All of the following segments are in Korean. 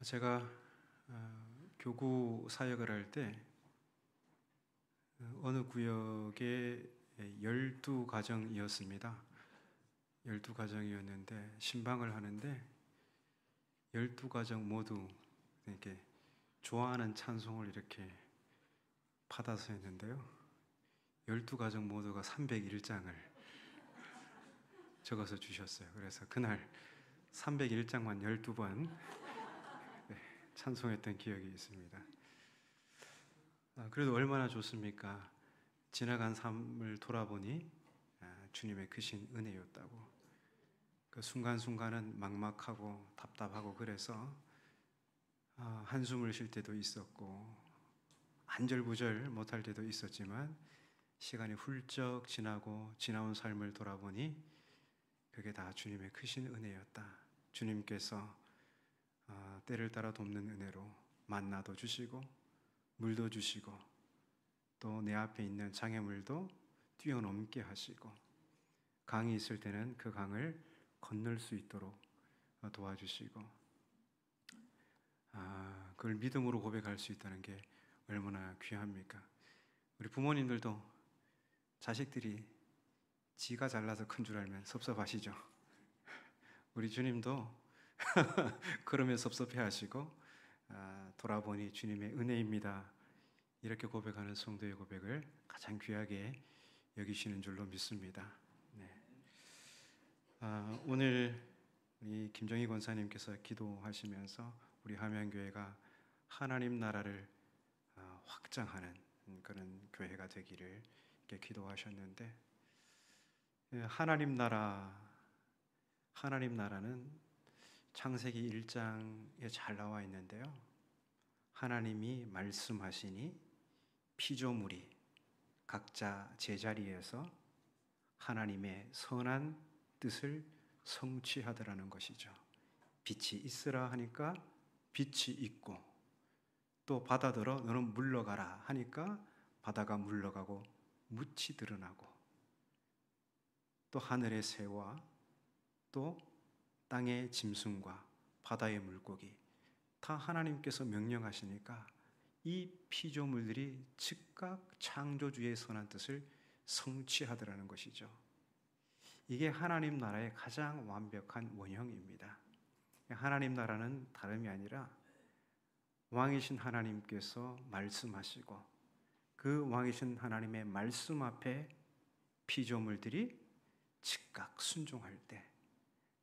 제가 교구 사역을 할 때 어느 구역에 12가정이었습니다. 12가정이었는데 신방을 하는데 12가정 모두 이렇게 좋아하는 찬송을 이렇게 받아서 했는데요. 12가정 모두가 301장을 적어서 주셨어요. 그래서 그날 301장만 12번 찬송했던 기억이 있습니다. 그래도 얼마나 좋습니까? 지나간 삶을 돌아보니 주님의 크신 은혜였다고. 그 순간순간은 막막하고 답답하고 그래서 한숨을 쉴 때도 있었고 안절부절 못할 때도 있었지만 시간이 훌쩍 지나고 지나온 삶을 돌아보니 그게 다 주님의 크신 은혜였다. 주님께서 때를 따라 돕는 은혜로 만나도 주시고 물도 주시고 또 내 앞에 있는 장애물도 뛰어넘게 하시고 강이 있을 때는 그 강을 건널 수 있도록 도와주시고 그걸 믿음으로 고백할 수 있다는 게 얼마나 귀합니까? 우리 부모님들도 자식들이 지가 잘나서 큰 줄 알면 섭섭하시죠? 우리 주님도 그러면 섭섭해 하시고 돌아보니 주님의 은혜입니다. 이렇게 고백하는 성도의 고백을 가장 귀하게 여기시는 줄로 믿습니다. 네. 오늘 이 김정희 권사님께서 기도하시면서 우리 함양교회가 하나님 나라를 확장하는 그런 교회가 되기를 이렇게 기도하셨는데, 하나님 나라는 창세기 1장에 잘 나와 있는데요. 하나님이 말씀하시니 피조물이 각자 제자리에서 하나님의 선한 뜻을 성취하더라는 것이죠. 빛이 있으라 하니까 빛이 있고, 또 바다들어 너는 물러가라 하니까 바다가 물러가고 묻이 드러나고, 또 하늘의 새와 또 땅의 짐승과 바다의 물고기 다 하나님께서 명령하시니까 이 피조물들이 즉각 창조주의 선한 뜻을 성취하더라는 것이죠. 이게 하나님 나라의 가장 완벽한 원형입니다. 하나님 나라는 다름이 아니라 왕이신 하나님께서 말씀하시고 그 왕이신 하나님의 말씀 앞에 피조물들이 즉각 순종할 때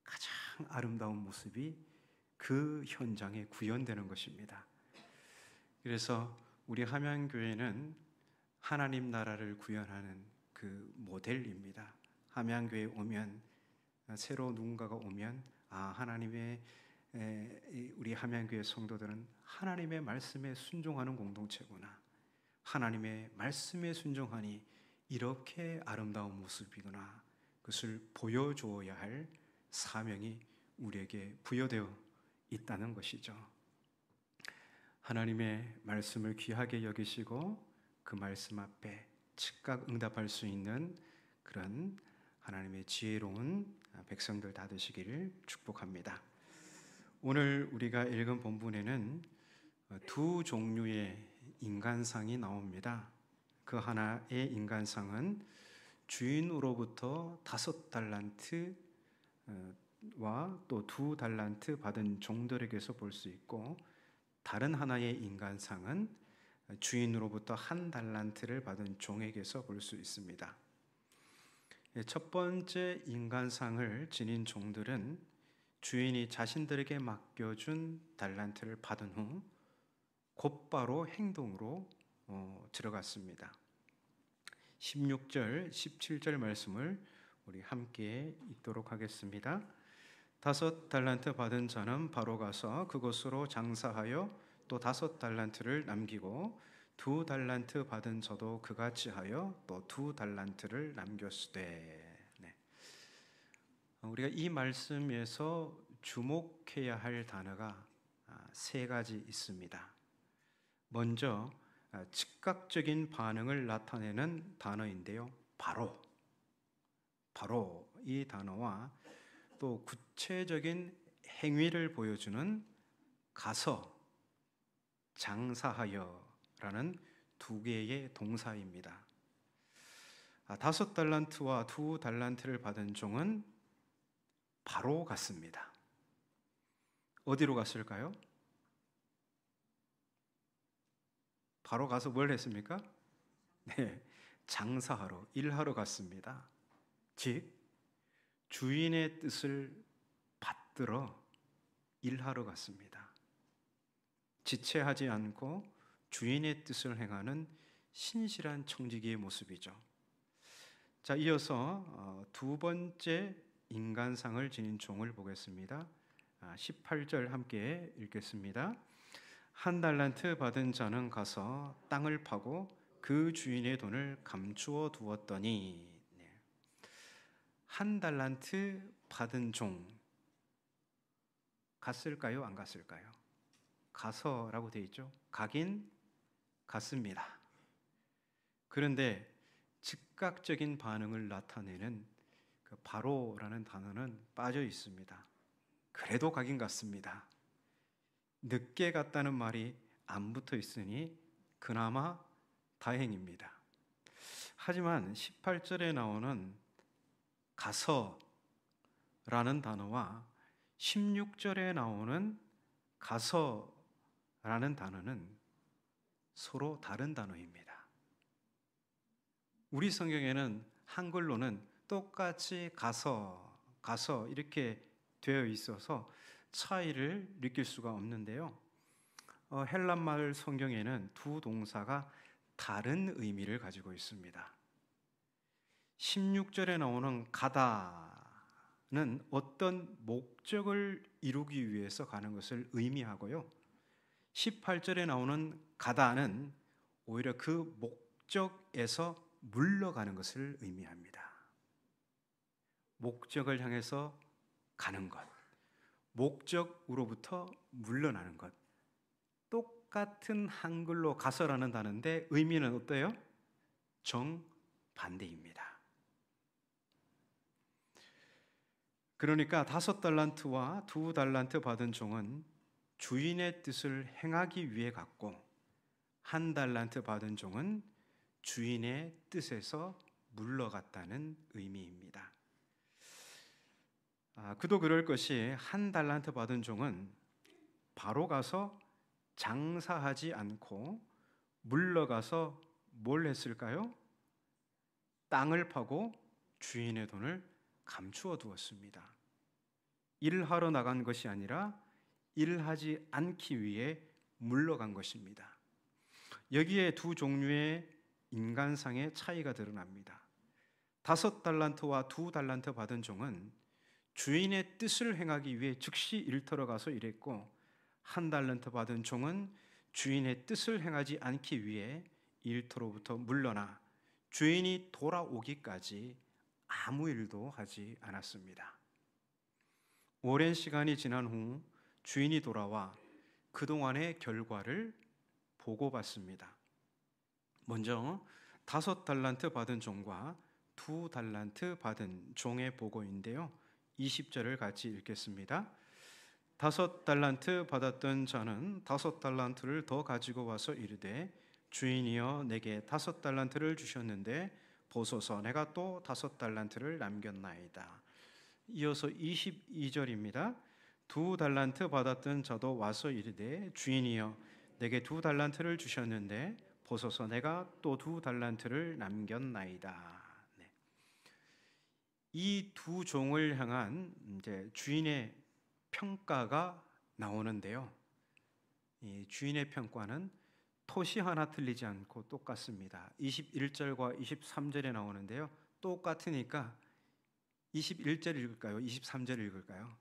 가장 아름다운 모습이 그 현장에 구현되는 것입니다. 그래서 우리 함양교회는 하나님 나라를 구현하는 그 모델입니다. 함양교회에 오면, 새로 누군가가 오면 하나님의 우리 함양교회 성도들은 하나님의 말씀에 순종하는 공동체구나, 하나님의 말씀에 순종하니 이렇게 아름다운 모습이구나, 그것을 보여주어야 할 사명이 우리에게 부여되어 있다는 것이죠. 하나님의 말씀을 귀하게 여기시고 그 말씀 앞에 즉각 응답할 수 있는 그런 하나님의 지혜로운 백성들 다 되시기를 축복합니다. 오늘 우리가 읽은 본문에는 두 종류의 인간상이 나옵니다. 그 하나의 인간상은 주인으로부터 5달란트와 또 2달란트 받은 종들에게서 볼 수 있고, 다른 하나의 인간상은 주인으로부터 1달란트를 받은 종에게서 볼 수 있습니다. 첫 번째 인간상을 지닌 종들은 주인이 자신들에게 맡겨준 달란트를 받은 후 곧바로 행동으로 들어갔습니다. 16절, 17절 말씀을 우리 함께 읽도록 하겠습니다. 5달란트 받은 자는 바로 가서 그곳으로 장사하여 또 5달란트를 남기고, 2달란트 받은 자도 그같이 하여 또 2달란트를 남겼으되. 네. 우리가 이 말씀에서 주목해야 할 단어가 3가지 있습니다. 먼저 즉각적인 반응을 나타내는 단어인데요. 바로 이 단어와 또 구체적인 행위를 보여주는 가서, 장사하여라는 두 개의 동사입니다. 5달란트와 2달란트를 받은 종은 바로 갔습니다. 어디로 갔을까요? 바로 가서 뭘 했습니까? 네, 장사하러, 일하러 갔습니다. 즉, 주인의 뜻을 받들어 일하러 갔습니다. 지체하지 않고 주인의 뜻을 행하는 신실한 청지기의 모습이죠. 자, 이어서 두 번째 인간상을 지닌 종을 보겠습니다. 18절 함께 읽겠습니다. 1달란트 받은 자는 가서 땅을 파고 그 주인의 돈을 감추어 두었더니. 1달란트 받은 종 갔을까요? 안 갔을까요? 가서라고 되어 있죠. 가긴 갔습니다. 그런데 즉각적인 반응을 나타내는 그 바로라는 단어는 빠져 있습니다. 그래도 가긴 갔습니다. 늦게 갔다는 말이 안 붙어 있으니 그나마 다행입니다. 하지만 18절에 나오는 가서라는 단어와 16절에 나오는 가서라는 단어는 서로 다른 단어입니다. 우리 성경에는 한글로는 똑같이 가서 이렇게 되어 있어서 차이를 느낄 수가 없는데요. 헬란말 성경에는 두 동사가 다른 의미를 가지고 있습니다. 16절에 나오는 가다는 어떤 목적을 이루기 위해서 가는 것을 의미하고요. 18절에 나오는 가다는 오히려 그 목적에서 물러가는 것을 의미합니다. 목적을 향해서 가는 것, 목적으로부터 물러나는 것. 똑같은 한글로 가서라는 단어인데 의미는 어때요? 정반대입니다. 그러니까 5달란트와 2달란트 받은 종은 주인의 뜻을 행하기 위해 갔고 1달란트 받은 종은 주인의 뜻에서 물러갔다는 의미입니다. 그도 그럴 것이 1달란트 받은 종은 바로 가서 장사하지 않고 물러가서 뭘 했을까요? 땅을 파고 주인의 돈을 감추어 두었습니다. 일하러 나간 것이 아니라 일하지 않기 위해 물러간 것입니다. 여기에 두 종류의 인간상의 차이가 드러납니다. 5달란트와 2달란트 받은 종은 주인의 뜻을 행하기 위해 즉시 일터로 가서 일했고 1달란트 받은 종은 주인의 뜻을 행하지 않기 위해 일터로부터 물러나 주인이 돌아오기까지 아무 일도 하지 않았습니다. 오랜 시간이 지난 후 주인이 돌아와 그동안의 결과를 보고받습니다. 먼저 5달란트 받은 종과 2달란트 받은 종의 보고인데요. 20절을 같이 읽겠습니다. 5달란트 받았던 자는 5달란트를 더 가지고 와서 이르되 주인이여 내게 5달란트를 주셨는데 보소서 내가 또 5달란트를 남겼나이다. 이어서 22절입니다. 2달란트 받았던 자도 와서 이르되 주인이여 내게 2달란트를 주셨는데 보소서 내가 또 2달란트를 남겼나이다. 이 두 종을 향한 이제 주인의 평가가 나오는데요. 이 주인의 평가는 토시 하나 틀리지 않고 똑같습니다. 21절과 23절에 나오는데요. 똑같으니까 21절 읽을까요? 23절 읽을까요?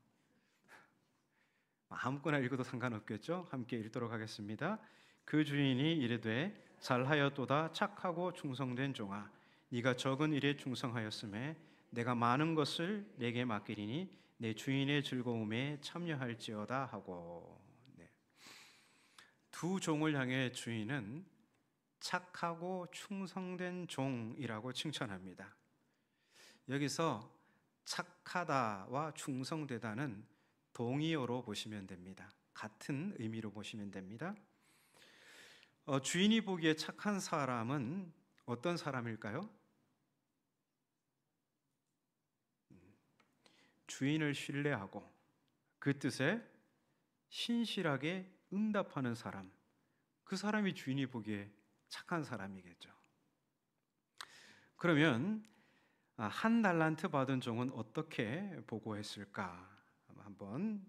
아무거나 읽어도 상관없겠죠? 함께 읽도록 하겠습니다. 그 주인이 이르되 잘하였도다 착하고 충성된 종아 네가 적은 일에 충성하였음에 내가 많은 것을 내게 맡기리니 내 주인의 즐거움에 참여할지어다 하고. 두 종을 향해 주인은 착하고 충성된 종이라고 칭찬합니다. 여기서 착하다와 충성되다는 동의어로 보시면 됩니다. 같은 의미로 보시면 됩니다. 주인이 보기에 착한 사람은 어떤 사람일까요? 주인을 신뢰하고 그 뜻에 신실하게 응답하는 사람, 그 사람이 주인이 보기에 착한 사람이겠죠. 그러면 한 달란트 받은 종은 어떻게 보고했을까? 한번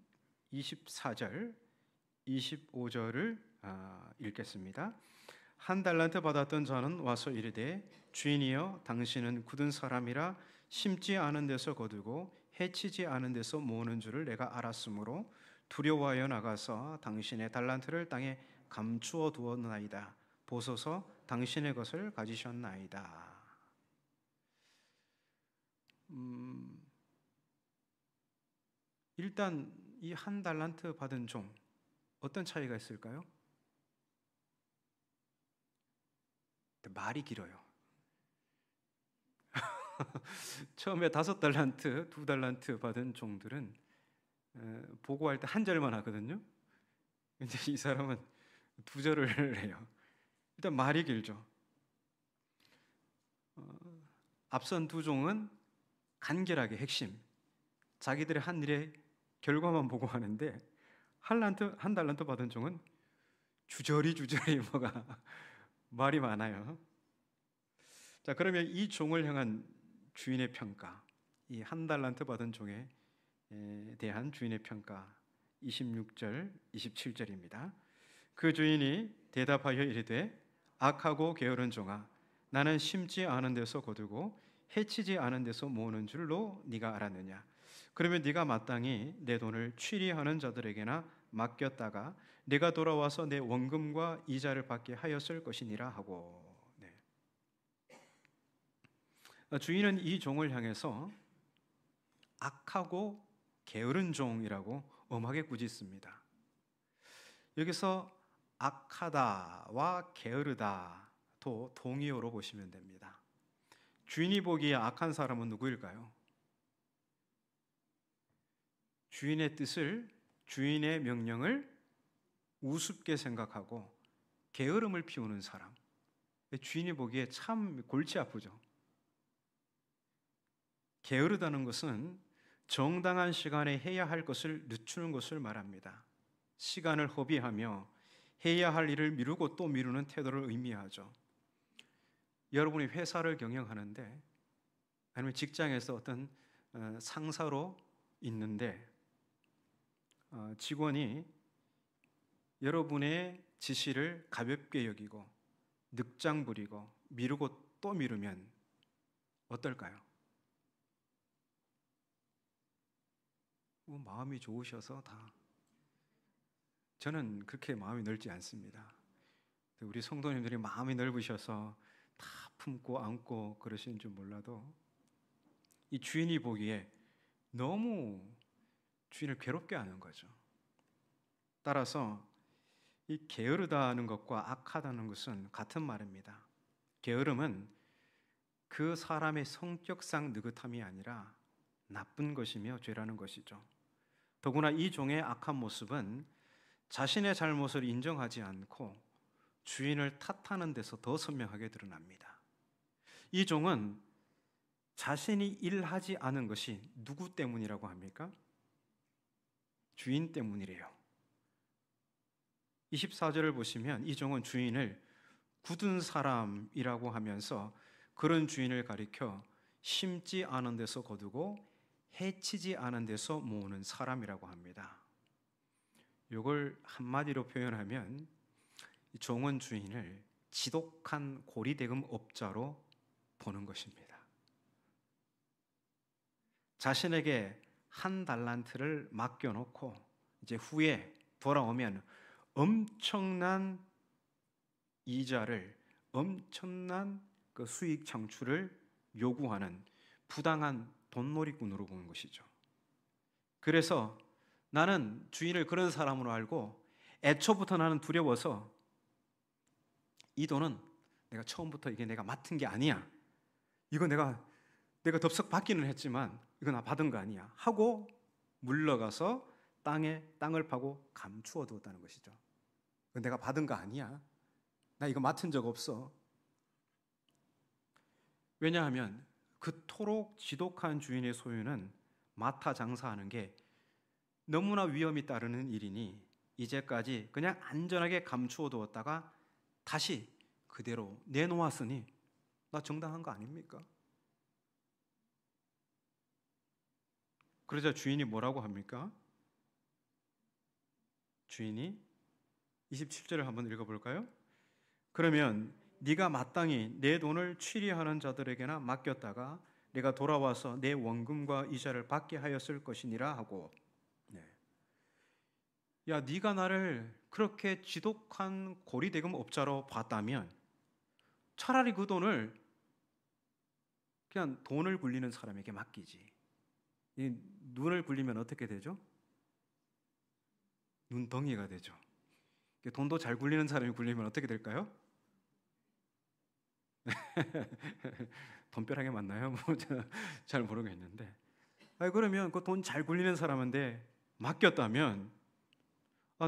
24절, 25절을 읽겠습니다. 한 달란트 받았던 자는 와서 이르되 주인이여 당신은 굳은 사람이라 심지 않은 데서 거두고 해치지 않은 데서 모으는 줄을 내가 알았으므로 두려워하여 나가서 당신의 달란트를 땅에 감추어 두었나이다. 보소서 당신의 것을 가지셨나이다. 일단 이 한 달란트 받은 종 어떤 차이가 있을까요? 말이 길어요. 처음에 5달란트, 2달란트 받은 종들은 보고할 때 한 절만 하거든요. 근데 이 사람은 2절을 해요. 일단 말이 길죠. 앞선 2종은 간결하게 핵심, 자기들의 한 일의 결과만 보고하는데 한 달란트 받은 종은 주저리 뭐가 말이 많아요. 자, 그러면 이 종을 향한 주인의 평가, 이 한 달란트 받은 종에 대한 주인의 평가 26절, 27절입니다. 그 주인이 대답하여 이르되 악하고 게으른 종아, 나는 심지 않은 데서 거두고 해치지 않은 데서 모으는 줄로 네가 알았느냐? 그러면 네가 마땅히 내 돈을 취리하는 자들에게나 맡겼다가 네가 돌아와서 내 원금과 이자를 받게 하였을 것이니라 하고. 주인은 이 종을 향해서 악하고 게으른 종이라고 엄하게 꾸짖습니다. 여기서 악하다와 게으르다도 동의어로 보시면 됩니다. 주인이 보기에 악한 사람은 누구일까요? 주인의 뜻을, 주인의 명령을 우습게 생각하고 게으름을 피우는 사람. 주인이 보기에 참 골치 아프죠. 게으르다는 것은 정당한 시간에 해야 할 것을 늦추는 것을 말합니다. 시간을 허비하며 해야 할 일을 미루고 또 미루는 태도를 의미하죠. 여러분이 회사를 경영하는데 아니면 직장에서 어떤 상사로 있는데 직원이 여러분의 지시를 가볍게 여기고 늑장 부리고 미루고 또 미루면 어떨까요? 마음이 좋으셔서 다. 저는 그렇게 마음이 넓지 않습니다. 우리 성도님들이 마음이 넓으셔서 다 품고 안고 그러시는 줄 몰라도 이 주인이 보기에 너무 주인을 괴롭게 하는 거죠. 따라서 이 게으르다는 것과 악하다는 것은 같은 말입니다. 게으름은 그 사람의 성격상 느긋함이 아니라 나쁜 것이며 죄라는 것이죠. 더구나 이 종의 악한 모습은 자신의 잘못을 인정하지 않고 주인을 탓하는 데서 더 선명하게 드러납니다. 이 종은 자신이 일하지 않은 것이 누구 때문이라고 합니까? 주인 때문이래요. 24절을 보시면 이 종은 주인을 굳은 사람이라고 하면서 그런 주인을 가리켜 심지 않은 데서 거두고 해치지 않은 데서 모으는 사람이라고 합니다. 이걸 한마디로 표현하면 종은 주인을 지독한 고리대금 업자로 보는 것입니다. 자신에게 한 달란트를 맡겨놓고 이제 후에 돌아오면 엄청난 이자를, 엄청난 그 수익 창출을 요구하는 부당한 돈놀이꾼으로 보는 것이죠. 그래서 나는 주인을 그런 사람으로 알고 애초부터 나는 두려워서 이 돈은 내가 처음부터 이게 내가 맡은 게 아니야. 이거 내가 덥석 받기는 했지만 이거 나 받은 거 아니야 하고 물러가서 땅을 파고 감추어 두었다는 것이죠. 내가 받은 거 아니야. 나 이거 맡은 적 없어. 왜냐하면 그토록 지독한 주인의 소유는 맡아 장사하는 게 너무나 위험이 따르는 일이니 이제까지 그냥 안전하게 감추어 두었다가 다시 그대로 내놓았으니 나 정당한 거 아닙니까? 그러자 주인이 뭐라고 합니까? 주인이 27절을 한번 읽어볼까요? 그러면 네가 마땅히 내 돈을 취리하는 자들에게나 맡겼다가 내가 돌아와서 내 원금과 이자를 받게 하였을 것이니라 하고, 네. 야, 네가 나를 그렇게 지독한 고리대금 업자로 봤다면 차라리 그 돈을 그냥 돈을 굴리는 사람에게 맡기지. 이 눈을 굴리면 어떻게 되죠? 눈덩이가 되죠. 돈도 잘 굴리는 사람이 굴리면 어떻게 될까요? 돈벼락에 맞나요? 잘 모르겠는데. 그러면 그 돈 잘 굴리는 사람한테 맡겼다면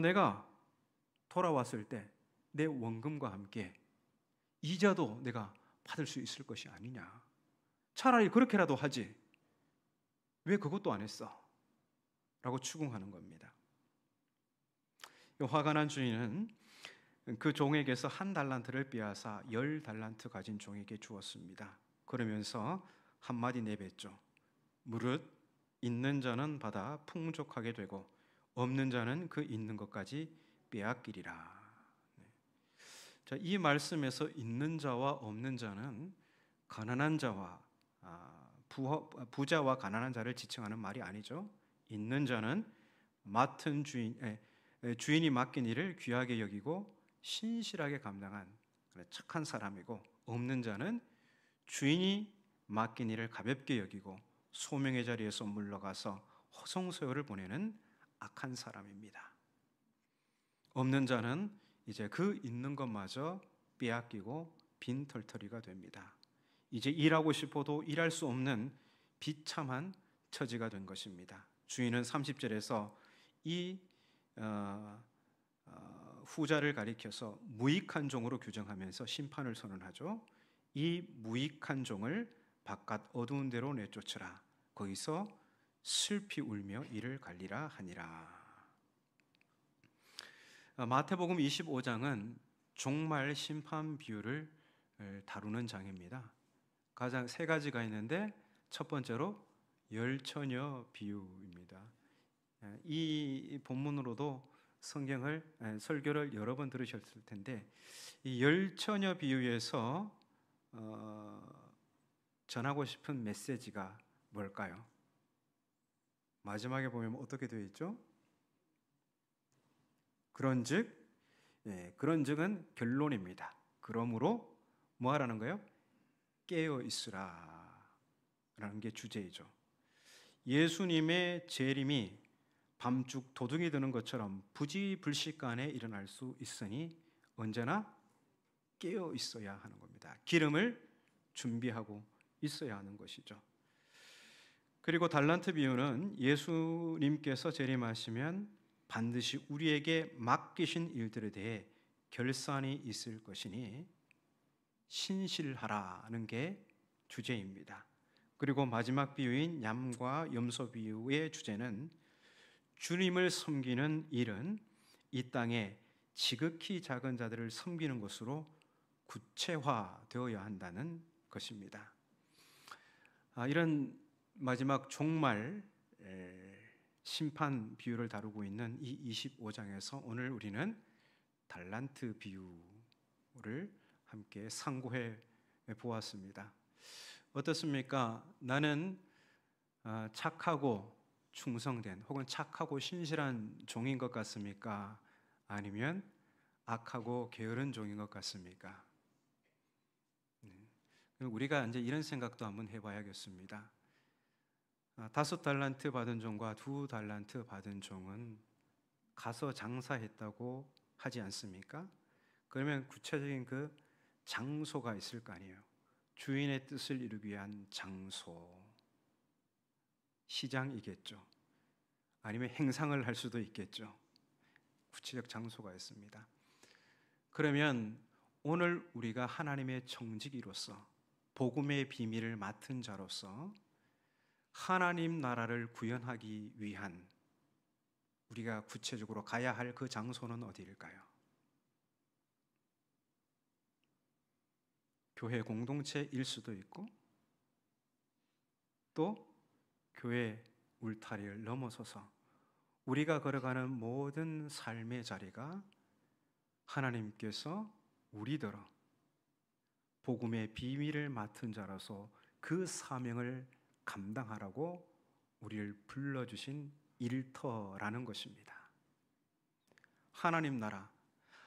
내가 돌아왔을 때 내 원금과 함께 이자도 내가 받을 수 있을 것이 아니냐. 차라리 그렇게라도 하지. 왜 그것도 안 했어? 라고 추궁하는 겁니다. 화가 난 주인은 그 종에게서 1달란트를 빼앗아 10달란트 가진 종에게 주었습니다. 그러면서 한마디 내뱉죠. 무릇 있는 자는 받아 풍족하게 되고 없는 자는 그 있는 것까지 빼앗기리라. 자, 이 말씀에서 있는 자와 없는 자는 가난한 자와 부자와 가난한 자를 지칭하는 말이 아니죠. 있는 자는 맡은 주인이 맡긴 일을 귀하게 여기고 신실하게 감당한 착한 사람이고, 없는 자는 주인이 맡긴 일을 가볍게 여기고 소명의 자리에서 물러가서 허송세월을 보내는 악한 사람입니다. 없는 자는 이제 그 있는 것마저 빼앗기고 빈털터리가 됩니다. 이제 일하고 싶어도 일할 수 없는 비참한 처지가 된 것입니다. 주인은 30절에서 이 후자를 가리켜서 무익한 종으로 규정하면서 심판을 선언하죠. 이 무익한 종을 바깥 어두운 데로 내쫓으라. 거기서 슬피 울며 이를 갈리라 하니라. 마태복음 25장은 종말 심판 비유를 다루는 장입니다. 가장 3가지가 있는데 첫 번째로 열처녀 비유입니다. 이 본문으로도 설교를 여러 번 들으셨을 텐데, 이 열처녀 비유에서 전하고 싶은 메시지가 뭘까요? 마지막에 보면 어떻게 되어 있죠? 그런즉은 결론입니다. 그러므로 뭐 하라는 거예요? 깨어 있으라 라는 게 주제이죠. 예수님의 재림이 밤죽 도둑이 드는 것처럼 부지불식간에 일어날 수 있으니 언제나 깨어 있어야 하는 겁니다. 기름을 준비하고 있어야 하는 것이죠. 그리고 달란트 비유는 예수님께서 재림하시면 반드시 우리에게 맡기신 일들에 대해 결산이 있을 것이니 신실하라는 게 주제입니다. 그리고 마지막 비유인 얌과 염소 비유의 주제는 주님을 섬기는 일은 이 땅에 지극히 작은 자들을 섬기는 것으로 구체화되어야 한다는 것입니다. 이런 마지막 종말 심판 비유를 다루고 있는 이 25장에서 오늘 우리는 달란트 비유를 함께 상고해 보았습니다. 어떻습니까? 나는 착하고 충성된 혹은 착하고 신실한 종인 것 같습니까? 아니면 악하고 게으른 종인 것 같습니까? 우리가 이제 이런 생각도 한번 해봐야겠습니다. 5달란트 받은 종과 2달란트 받은 종은 가서 장사했다고 하지 않습니까? 그러면 구체적인 그 장소가 있을 거 아니에요. 주인의 뜻을 이루기 위한 장소, 시장이겠죠. 아니면 행상을 할 수도 있겠죠. 구체적 장소가 있습니다. 그러면 오늘 우리가 하나님의 청지기로서 복음의 비밀을 맡은 자로서 하나님 나라를 구현하기 위한 우리가 구체적으로 가야 할 그 장소는 어디일까요? 교회 공동체일 수도 있고 또 교회 울타리를 넘어서서 우리가 걸어가는 모든 삶의 자리가 하나님께서 우리더러 복음의 비밀을 맡은 자라서 그 사명을 감당하라고 우리를 불러주신 일터라는 것입니다. 하나님 나라,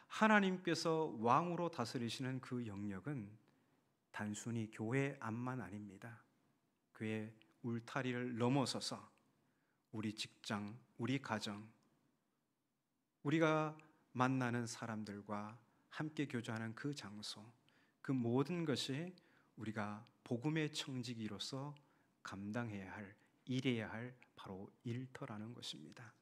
하나님께서 왕으로 다스리시는 그 영역은 단순히 교회 안만 아닙니다. 교회 울타리를 넘어서서 우리 직장, 우리 가정, 우리가 만나는 사람들과 함께 교제하는 그 장소, 그 모든 것이 우리가 복음의 청지기로서 감당해야 할, 일해야 할 바로 일터라는 것입니다.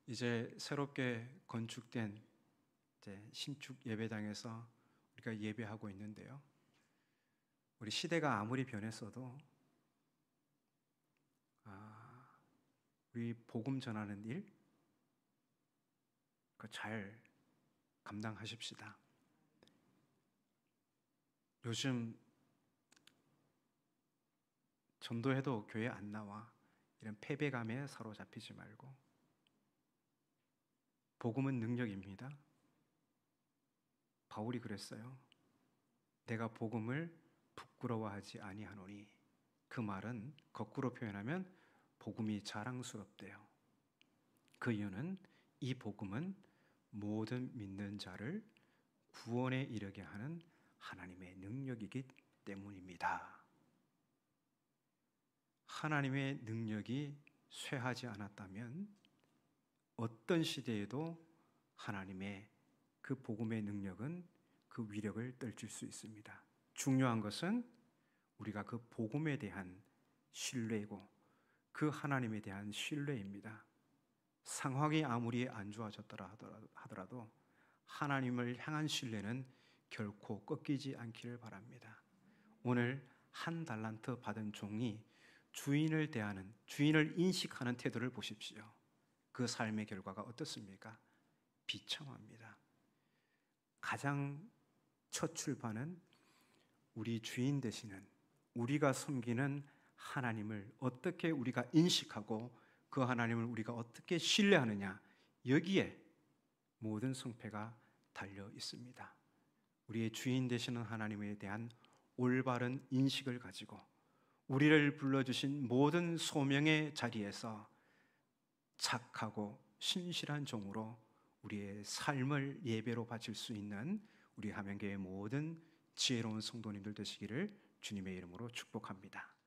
이제 새롭게 건축된 신축 예배당에서 우리가 예배하고 있는데요. 우리 시대가 아무리 변했어도 우리 복음 전하는 일 잘 감당하십시다. 요즘 전도해도 교회 안 나와 이런 패배감에 사로잡히지 말고 복음은 능력입니다. 바울이 그랬어요. 내가 복음을 부끄러워하지 아니하노니, 그 말은 거꾸로 표현하면 복음이 자랑스럽대요. 그 이유는 이 복음은 모든 믿는 자를 구원에 이르게 하는 하나님의 능력이기 때문입니다. 하나님의 능력이 쇠하지 않았다면 어떤 시대에도 하나님의 그 복음의 능력은 그 위력을 떨칠 수 있습니다. 중요한 것은 우리가 그 복음에 대한 신뢰이고 그 하나님에 대한 신뢰입니다. 상황이 아무리 안 좋아졌더라 하더라도 하나님을 향한 신뢰는 결코 꺾이지 않기를 바랍니다. 오늘 한 달란트 받은 종이 주인을 대하는, 주인을 인식하는 태도를 보십시오. 그 삶의 결과가 어떻습니까? 비참합니다. 가장 첫 출발은 우리 주인 되시는, 우리가 섬기는 하나님을 어떻게 우리가 인식하고 그 하나님을 우리가 어떻게 신뢰하느냐, 여기에 모든 승패가 달려 있습니다. 우리의 주인 되시는 하나님에 대한 올바른 인식을 가지고 우리를 불러주신 모든 소명의 자리에서 착하고 신실한 종으로 우리의 삶을 예배로 바칠 수 있는 우리 함양교회 모든 지혜로운 성도님들 되시기를 주님의 이름으로 축복합니다.